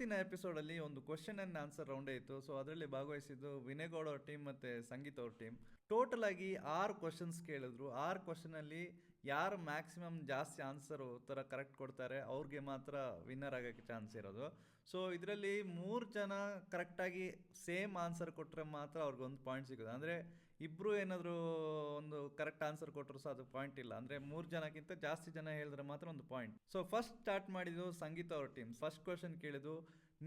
ಇವತ್ತಿನ ಎಪಿಸೋಡಲ್ಲಿ ಒಂದು question and answer ರೌಂಡೇ ಇತ್ತು. ಸೊ ಅದರಲ್ಲಿ ಭಾಗವಹಿಸಿದ್ದು ವಿನಯ್ ಗೌಡ ಅವ್ರ ಟೀಮ್ ಮತ್ತು ಸಂಗೀತ್ ಅವ್ರ ಟೀಮ್. ಟೋಟಲ್ ಆಗಿ 6 ಕ್ವಶನ್ಸ್ ಕೇಳಿದ್ರು. 6 ಕ್ವಶನಲ್ಲಿ ಯಾರು ಮ್ಯಾಕ್ಸಿಮಮ್ ಜಾಸ್ತಿ ಆನ್ಸರ್ ಉತ್ತರ ಕರೆಕ್ಟ್ ಕೊಡ್ತಾರೆ ಅವ್ರಿಗೆ ಮಾತ್ರ ವಿನ್ನರ್ ಆಗೋಕ್ಕೆ ಚಾನ್ಸ್ ಇರೋದು. ಸೊ ಇದರಲ್ಲಿ 3 ಜನ ಕರೆಕ್ಟಾಗಿ ಸೇಮ್ ಆನ್ಸರ್ ಕೊಟ್ಟರೆ ಮಾತ್ರ ಅವ್ರಿಗೆ ಒಂದು ಪಾಯಿಂಟ್ ಸಿಗೋದು. ಅಂದರೆ ಇಬ್ಬರು ಏನಾದರೂ ಒಂದು ಕರೆಕ್ಟ್ ಆನ್ಸರ್ ಕೊಟ್ಟರು ಸಹ ಅದು ಪಾಯಿಂಟ್ ಇಲ್ಲ. ಅಂದರೆ 3 ಜನಕ್ಕಿಂತ ಜಾಸ್ತಿ ಜನ ಹೇಳಿದ್ರೆ ಮಾತ್ರ ಒಂದು ಪಾಯಿಂಟ್. ಸೊ ಫಸ್ಟ್ ಸ್ಟಾರ್ಟ್ ಮಾಡಿದ್ದು ಸಂಗೀತ ಅವ್ರ ಟೀಮ್. ಫಸ್ಟ್ ಕ್ವಶನ್ ಕೇಳಿದ್ದು,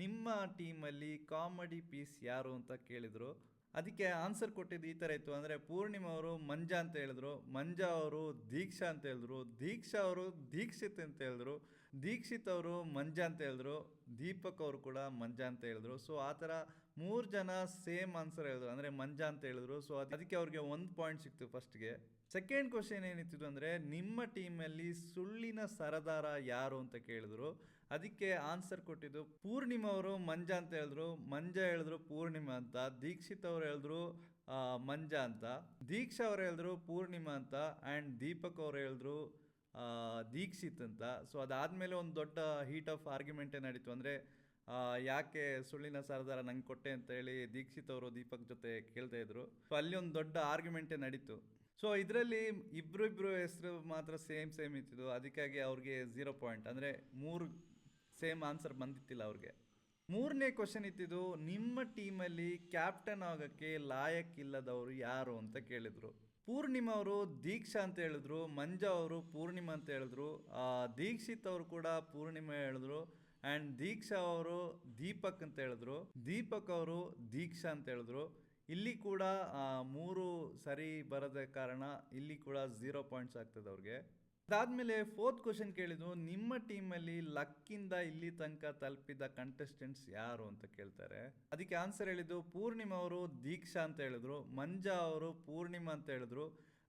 ನಿಮ್ಮ ಟೀಮಲ್ಲಿ ಕಾಮಿಡಿ ಪೀಸ್ ಯಾರು ಅಂತ ಕೇಳಿದರು. ಅದಕ್ಕೆ ಆನ್ಸರ್ ಕೊಟ್ಟಿದ್ದು ಈ ಥರ ಇತ್ತು. ಅಂದರೆ ಪೂರ್ಣಿಮಾ ಅವರು ಮಂಜಾ ಅಂತ ಹೇಳಿದ್ರು, ಮಂಜಾ ಅವರು ದೀಕ್ಷಾ ಅಂತ ಹೇಳಿದ್ರು, ದೀಕ್ಷಾ ಅವರು ದೀಕ್ಷಿತ್ ಅಂತ ಹೇಳಿದ್ರು, ದೀಕ್ಷಿತ್ ಅವರು ಮಂಜಾ ಅಂತ ಹೇಳಿದ್ರು, ದೀಪಕ್ ಅವರು ಕೂಡ ಮಂಜಾ ಅಂತ ಹೇಳಿದ್ರು. ಸೊ ಆ ಥರ 3 ಜನ ಸೇಮ್ ಆನ್ಸರ್ ಹೇಳಿದ್ರು, ಅಂದರೆ ಮಂಜಾ ಅಂತ ಹೇಳಿದ್ರು. ಸೊ ಅದಕ್ಕೆ ಅವ್ರಿಗೆ 1 ಪಾಯಿಂಟ್ ಸಿಕ್ತು ಫಸ್ಟ್ಗೆ. ಸೆಕೆಂಡ್ ಕ್ವಶನ್ ಏನಿತ್ತು ಅಂದರೆ, ನಿಮ್ಮ ಟೀಮಲ್ಲಿ ಸುಳ್ಳಿನ ಸರದಾರ ಯಾರು ಅಂತ ಕೇಳಿದ್ರು. ಅದಕ್ಕೆ ಆನ್ಸರ್ ಕೊಟ್ಟಿದ್ದು ಪೂರ್ಣಿಮಾ ಅವರು ಮಂಜಾ ಅಂತ ಹೇಳಿದ್ರು, ಮಂಜಾ ಹೇಳಿದ್ರು ಪೂರ್ಣಿಮಾ ಅಂತ, ದೀಕ್ಷಿತ್ ಅವರು ಹೇಳಿದ್ರು ಮಂಜಾ ಅಂತ, ದೀಕ್ಷಾ ಅವ್ರು ಹೇಳಿದ್ರು ಪೂರ್ಣಿಮಾ ಅಂತ, ಆ್ಯಂಡ್ ದೀಪಕ್ ಅವ್ರು ಹೇಳಿದ್ರು ದೀಕ್ಷಿತ್ ಅಂತ. ಸೊ ಅದಾದಮೇಲೆ ಒಂದು ದೊಡ್ಡ ಹೀಟ್ ಆಫ್ ಆರ್ಗ್ಯುಮೆಂಟೇ ನಡೀತು. ಅಂದರೆ ಯಾಕೆ ಸುಳ್ಳಿನ ಸರದಾರ ನಂಗೆ ಕೊಟ್ಟೆ ಅಂತ ಹೇಳಿ ದೀಕ್ಷಿತ್ ಅವರು ದೀಪಕ್ ಜೊತೆ ಕೇಳ್ತಾ ಇದ್ರು. ಸೊ ಅಲ್ಲಿ ಒಂದು ದೊಡ್ಡ ಆರ್ಗ್ಯುಮೆಂಟೇ ನಡೀತು. ಸೊ ಇದರಲ್ಲಿ ಇಬ್ಬರು ಹೆಸರು ಮಾತ್ರ ಸೇಮ್ ಇತ್ತಿದ್ದು. ಅದಕ್ಕಾಗಿ ಅವ್ರಿಗೆ 0 ಪಾಯಿಂಟ್, ಅಂದರೆ 3 ಸೇಮ್ ಆನ್ಸರ್ ಬಂದಿತ್ತಿಲ್ಲ ಅವ್ರಿಗೆ. ಮೂರನೇ ಕ್ವಶನ್ ಇತ್ತಿದ್ದು, ನಿಮ್ಮ ಟೀಮಲ್ಲಿ ಕ್ಯಾಪ್ಟನ್ ಆಗೋಕ್ಕೆ ಲಾಯಕ್ಕಿಲ್ಲದವರು ಯಾರು ಅಂತ ಕೇಳಿದರು. ಪೂರ್ಣಿಮಾ ಅವರು ದೀಕ್ಷಾ ಅಂತ ಹೇಳಿದ್ರು, ಮಂಜಾ ಅವರು ಪೂರ್ಣಿಮಾ ಅಂತ ಹೇಳಿದ್ರು, ದೀಕ್ಷಿತ್ ಅವರು ಕೂಡ ಪೂರ್ಣಿಮಾ ಹೇಳಿದ್ರು, ಆ್ಯಂಡ್ ದೀಕ್ಷಾ ಅವರು ದೀಪಕ್ ಅಂತ ಹೇಳಿದ್ರು, ದೀಪಕ್ ಅವರು ದೀಕ್ಷಾ ಅಂತ ಹೇಳಿದ್ರು. ಇಲ್ಲಿ ಕೂಡ 3 ಸರಿ ಬರದ ಕಾರಣ ಇಲ್ಲಿ ಕೂಡ 0 ಪಾಯಿಂಟ್ಸ್ ಆಗ್ತದೆ ಅವ್ರಿಗೆ. ಅದಾದಮೇಲೆ ಫೋರ್ತ್ ಕ್ವಶನ್ ಕೇಳಿದ್ದು, ನಿಮ್ಮ ಟೀಮಲ್ಲಿ ಲಕ್ಕಿಂದ ಇಲ್ಲಿ ತನಕ ತಲುಪಿದ ಕಂಟೆಸ್ಟೆಂಟ್ಸ್ ಯಾರು ಅಂತ ಕೇಳ್ತಾರೆ. ಅದಕ್ಕೆ ಆನ್ಸರ್ ಹೇಳಿದ್ದು ಪೂರ್ಣಿಮಾ ಅವರು ದೀಕ್ಷಾ ಅಂತ ಹೇಳಿದ್ರು, ಮಂಜಾ ಅವರು ಪೂರ್ಣಿಮಾ ಅಂತ ಹೇಳಿದ್ರು,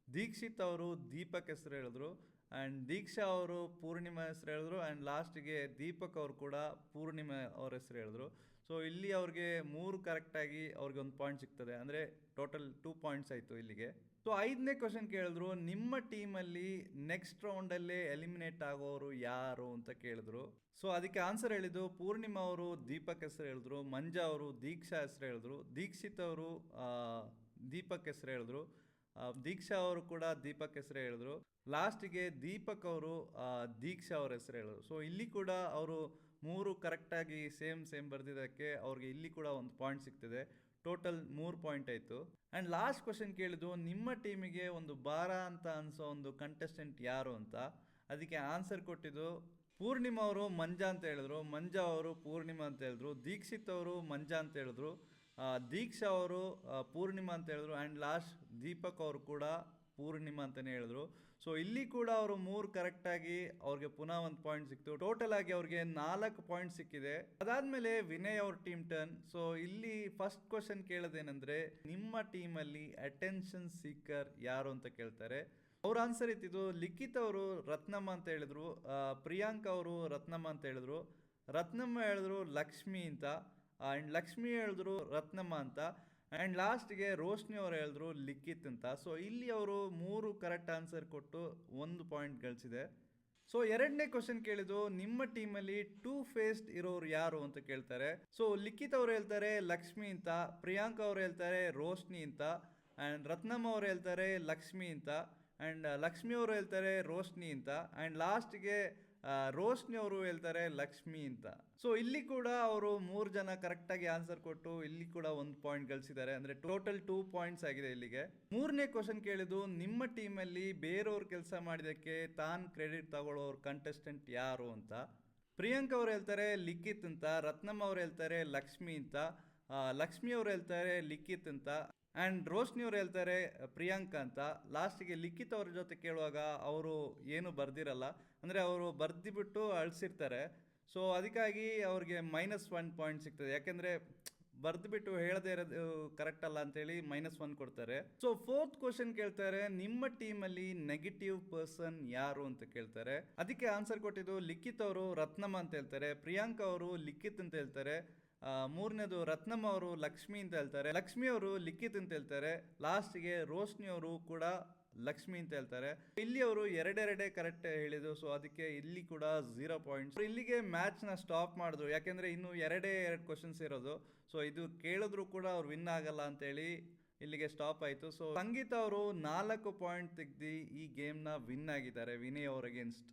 ದೀಕ್ಷಿತ್ ಅವರು ದೀಪಕ್ ಹೆಸರು ಹೇಳಿದ್ರು, ಆ್ಯಂಡ್ ದೀಕ್ಷಾ ಅವರು ಪೂರ್ಣಿಮಾ ಹೆಸರು ಹೇಳಿದ್ರು, ಆ್ಯಂಡ್ ಲಾಸ್ಟಿಗೆ ದೀಪಕ್ ಅವರು ಕೂಡ ಪೂರ್ಣಿಮಾ ಅವ್ರ ಹೆಸರು ಹೇಳಿದ್ರು. ಸೊ ಇಲ್ಲಿ ಅವ್ರಿಗೆ 3 ಕರೆಕ್ಟಾಗಿ ಅವ್ರಿಗೆ 1 ಪಾಯಿಂಟ್ ಸಿಗ್ತದೆ. ಅಂದರೆ ಟೋಟಲ್ 2 ಪಾಯಿಂಟ್ಸ್ ಆಯಿತು ಇಲ್ಲಿಗೆ. ಸೊ 5ನೇ ಕ್ವಶನ್ ಕೇಳಿದ್ರು, ನಿಮ್ಮ ಟೀಮಲ್ಲಿ ನೆಕ್ಸ್ಟ್ ರೌಂಡಲ್ಲೇ ಎಲಿಮಿನೇಟ್ ಆಗೋರು ಯಾರು ಅಂತ ಕೇಳಿದ್ರು. ಸೊ ಅದಕ್ಕೆ ಆನ್ಸರ್ ಹೇಳಿದ್ದು ಪೂರ್ಣಿಮಾ ಅವರು ದೀಪಕ್ ಹೆಸರು ಹೇಳಿದ್ರು, ಮಂಜಾ ಅವರು ದೀಕ್ಷಾ ಹೆಸರು ಹೇಳಿದ್ರು, ದೀಕ್ಷಿತ್ ಅವರು ದೀಪಕ್ ಹೆಸರು ಹೇಳಿದ್ರು, ದೀಕ್ಷಾ ಅವರು ಕೂಡ ದೀಪಕ್ ಹೆಸರು ಹೇಳಿದ್ರು, ಲಾಸ್ಟಿಗೆ ದೀಪಕ್ ಅವರು ದೀಕ್ಷಾ ಅವ್ರ ಹೆಸರು ಹೇಳಿದ್ರು. ಸೊ ಇಲ್ಲಿ ಕೂಡ ಅವರು 3 ಕರೆಕ್ಟಾಗಿ ಸೇಮ್ ಬರೆದಿದ್ದಕ್ಕೆ ಅವ್ರಿಗೆ ಇಲ್ಲಿ ಕೂಡ 1 ಪಾಯಿಂಟ್ ಸಿಗ್ತದೆ. ಟೋಟಲ್ 3 ಪಾಯಿಂಟ್ ಆಯಿತು. ಆ್ಯಂಡ್ ಲಾಸ್ಟ್ ಕ್ವಶನ್ ಕೇಳಿದ್ದು, ನಿಮ್ಮ ಟೀಮಿಗೆ ಒಂದು ಭಾರ ಅಂತ ಅನಿಸೋ ಒಂದು ಕಂಟೆಸ್ಟೆಂಟ್ ಯಾರು ಅಂತ. ಅದಕ್ಕೆ ಆನ್ಸರ್ ಕೊಟ್ಟಿದ್ದು ಪೂರ್ಣಿಮಾ ಅವರು ಮಂಜಾ ಅಂತ ಹೇಳಿದ್ರು, ಮಂಜಾ ಅವರು ಪೂರ್ಣಿಮಾ ಅಂತ ಹೇಳಿದ್ರು, ದೀಕ್ಷಿತ್ ಅವರು ಮಂಜಾ ಅಂತ ಹೇಳಿದ್ರು, ದೀಕ್ಷಾ ಅವರು ಪೂರ್ಣಿಮಾ ಅಂತ ಹೇಳಿದ್ರು, ಆ್ಯಂಡ್ ಲಾಸ್ಟ್ ದೀಪಕ್ ಅವರು ಕೂಡ ಪೂರ್ಣಿಮಾ ಅಂತಲೇ ಹೇಳಿದ್ರು. ಸೊ ಇಲ್ಲಿ ಕೂಡ ಅವರು 3 ಕರೆಕ್ಟಾಗಿ ಅವ್ರಿಗೆ ಪುನಃ 1 ಪಾಯಿಂಟ್ ಸಿಕ್ತು. ಟೋಟಲ್ ಆಗಿ ಅವ್ರಿಗೆ 4 ಪಾಯಿಂಟ್ ಸಿಕ್ಕಿದೆ. ಅದಾದಮೇಲೆ ವಿನಯ್ ಅವ್ರ ಟೀಮ್ ಟರ್ನ್. ಸೊ ಇಲ್ಲಿ ಫಸ್ಟ್ ಕ್ವಶನ್ ಕೇಳೋದೇನೆಂದರೆ, ನಿಮ್ಮ ಟೀಮಲ್ಲಿ ಅಟೆನ್ಷನ್ ಸೀಕರ್ ಯಾರು ಅಂತ ಕೇಳ್ತಾರೆ. ಅವ್ರ ಆನ್ಸರ್ ಇತ್ತಿದ್ದು ಲಿಖಿತ್ ಅವರು ರತ್ನಮ್ಮ ಅಂತ ಹೇಳಿದ್ರು, ಪ್ರಿಯಾಂಕ್ ಅವರು ರತ್ನಮ್ಮ ಅಂತ ಹೇಳಿದ್ರು, ರತ್ನಮ್ಮ ಹೇಳಿದ್ರು ಲಕ್ಷ್ಮಿ ಅಂತ, ಆ್ಯಂಡ್ ಲಕ್ಷ್ಮಿ ಹೇಳಿದ್ರು ರತ್ನಮ್ಮ ಅಂತ, ಆ್ಯಂಡ್ ಲಾಸ್ಟ್ಗೆ ರೋಶ್ನಿ ಅವರು ಹೇಳಿದ್ರು ಲಿಖಿತ್ ಅಂತ. ಸೊ ಇಲ್ಲಿ ಅವರು 3 ಕರೆಕ್ಟ್ ಆನ್ಸರ್ ಕೊಟ್ಟು 1 ಪಾಯಿಂಟ್ ಗಳಿಸಿದೆ. ಸೊ 2ನೇ ಕ್ವಶನ್ ಕೇಳಿದ್ದು, ನಿಮ್ಮ ಟೀಮಲ್ಲಿ 2 ಫೇಸ್ಡ್ ಇರೋರು ಯಾರು ಅಂತ ಕೇಳ್ತಾರೆ. ಸೊ ಲಿಖಿತ್ ಅವರು ಹೇಳ್ತಾರೆ ಲಕ್ಷ್ಮಿ ಅಂತ, ಪ್ರಿಯಾಂಕ್ ಅವರು ಹೇಳ್ತಾರೆ ರೋಶ್ನಿ ಅಂತ, ಆ್ಯಂಡ್ ರತ್ನಮ್ಮ ಅವರು ಹೇಳ್ತಾರೆ ಲಕ್ಷ್ಮಿ ಅಂತ, ಆ್ಯಂಡ್ ಲಕ್ಷ್ಮಿ ಅವರು ಹೇಳ್ತಾರೆ ರೋಶ್ನಿ ಅಂತ, ಆ್ಯಂಡ್ ಲಾಸ್ಟ್ಗೆ ರೋಶ್ನಿ ಅವರು ಹೇಳ್ತಾರೆ ಲಕ್ಷ್ಮಿ ಅಂತ. ಸೊ ಇಲ್ಲಿ ಕೂಡ ಅವರು 3 ಜನ ಕರೆಕ್ಟಾಗಿ ಆನ್ಸರ್ ಕೊಟ್ಟು ಇಲ್ಲಿ ಕೂಡ 1 ಪಾಯಿಂಟ್ ಗಳಿಸಿದ್ದಾರೆ. ಅಂದರೆ ಟೋಟಲ್ 2 ಪಾಯಿಂಟ್ಸ್ ಆಗಿದೆ ಇಲ್ಲಿಗೆ. 3ನೇ ಕ್ವಶನ್ ಕೇಳಿದ್ದು, ನಿಮ್ಮ ಟೀಮಲ್ಲಿ ಬೇರೆಯವ್ರ ಕೆಲಸ ಮಾಡಿದ್ದಕ್ಕೆ ತಾನು ಕ್ರೆಡಿಟ್ ತಗೊಳ್ಳೋರು ಕಂಟೆಸ್ಟೆಂಟ್ ಯಾರು ಅಂತ. ಪ್ರಿಯಾಂಕ್ ಅವರು ಹೇಳ್ತಾರೆ ಲಿಖಿತ್ ಅಂತ, ರತ್ನಮ್ಮ ಅವರು ಹೇಳ್ತಾರೆ ಲಕ್ಷ್ಮಿ ಅಂತ, ಲಕ್ಷ್ಮಿ ಅವರು ಹೇಳ್ತಾರೆ ಲಿಖಿತ್ ಅಂತ, ಆ್ಯಂಡ್ ರೋಶ್ನಿ ಅವ್ರು ಹೇಳ್ತಾರೆ ಪ್ರಿಯಾಂಕ ಅಂತ. ಲಾಸ್ಟಿಗೆ ಲಿಖಿತ್ ಅವ್ರ ಜೊತೆ ಕೇಳುವಾಗ ಅವರು ಏನು ಬರ್ದಿರಲ್ಲ, ಅಂದರೆ ಅವರು ಬರ್ದಿಬಿಟ್ಟು ಅಳಿಸಿರ್ತಾರೆ. ಸೊ ಅದಕ್ಕಾಗಿ ಅವ್ರಿಗೆ -1 ಪಾಯಿಂಟ್ ಸಿಗ್ತದೆ. ಯಾಕೆಂದರೆ ಬರ್ದುಬಿಟ್ಟು ಹೇಳದೇ ಇರೋದು ಕರೆಕ್ಟ್ ಅಲ್ಲ ಅಂತೇಳಿ -1 ಕೊಡ್ತಾರೆ. ಸೊ ಫೋರ್ತ್ ಕ್ವಶನ್ ಕೇಳ್ತಾರೆ, ನಿಮ್ಮ ಟೀಮಲ್ಲಿ ನೆಗೆಟಿವ್ ಪರ್ಸನ್ ಯಾರು ಅಂತ ಕೇಳ್ತಾರೆ. ಅದಕ್ಕೆ ಆನ್ಸರ್ ಕೊಟ್ಟಿದ್ದು ಲಿಖಿತ್ ಅವರು ರತ್ನಮ್ಮ ಅಂತ ಹೇಳ್ತಾರೆ, ಪ್ರಿಯಾಂಕ ಅವರು ಲಿಖಿತ್ ಅಂತ ಹೇಳ್ತಾರೆ, 3ನೇದು ರತ್ನಮ್ಮ ಅವರು ಲಕ್ಷ್ಮಿ ಅಂತ ಹೇಳ್ತಾರೆ, ಲಕ್ಷ್ಮಿ ಅವರು ಲಿಖಿತ್ ಅಂತ ಹೇಳ್ತಾರೆ, ಲಾಸ್ಟ್ಗೆ ರೋಶ್ನಿ ಅವರು ಕೂಡ ಲಕ್ಷ್ಮಿ ಅಂತ ಹೇಳ್ತಾರೆ. ಇಲ್ಲಿ ಅವರು ಎರಡೆರಡೇ ಕರೆಕ್ಟ್ ಹೇಳಿದ್ರು, ಸೊ ಅದಕ್ಕೆ ಇಲ್ಲಿ ಕೂಡ 0 ಪಾಯಿಂಟ್ಸ್. ಇಲ್ಲಿಗೆ ಮ್ಯಾಚ್ನ ಸ್ಟಾಪ್ ಮಾಡಿದ್ರು, ಯಾಕೆಂದ್ರೆ ಇನ್ನು ಎರಡು ಕ್ವಶನ್ಸ್ ಇರೋದು. ಸೊ ಇದು ಕೇಳಿದ್ರು ಕೂಡ ಅವ್ರು ವಿನ್ ಆಗಲ್ಲ ಅಂತೇಳಿ ಇಲ್ಲಿಗೆ ಸ್ಟಾಪ್ ಆಯಿತು. ಸೊ ಸಂಗೀತ ಅವರು 4 ಪಾಯಿಂಟ್ ತೆಗ್ದು ಈ ಗೇಮ್ನ ವಿನ್ ಆಗಿದ್ದಾರೆ ವಿನಯ್ ಅವ್ರ ಅಗೇನ್ಸ್ಟ್.